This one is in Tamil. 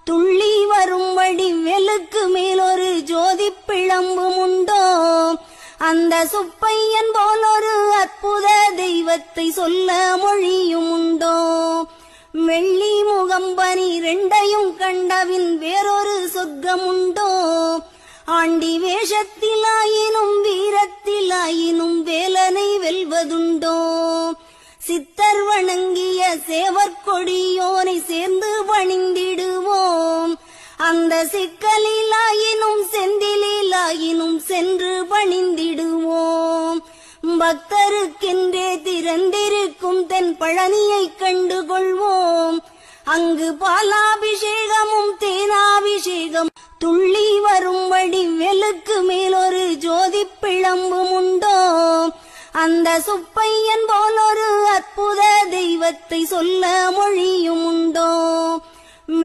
துள்ளி வரும்படி வெளுக்கு மேலொரு ஜோதி பிழம்பும் உண்டோ? அந்த சுப்பையன் போலொரு அற்புத தெய்வத்தை சொல்ல மொழியும் உண்டோ? வெள்ளி முகம்பனி ரெண்டையும் கண்டவின் வேறொரு சொர்க்கமுண்டோ? ஆண்டி வேஷத்திலாயினும் வீரத்திலாயினும் வேலனை வெல்வதுண்டோ? சித்தர் வணங்கிய சேவற்கொடியோனை சேர்ந்து பணிந்திடுவோம். அந்த சிக்கலிலாயினும் செந்திலாயினும் சென்று பணிந்திடுவோம். பக்தருக்கென்றே திறந்திருக்கும் தென் பழனியை கண்டு கொள்வோம். அங்கு பாலாபிஷேகமும் தேனாபிஷேகம் துள்ளி வரும்படி வெளுக்கு மேலொரு ஜோதி பிழம்பும் உண்டோ? அந்த சுப்பையன் போலொரு அற்புத தெய்வத்தை சொல்ல மொழியும் உண்டோ?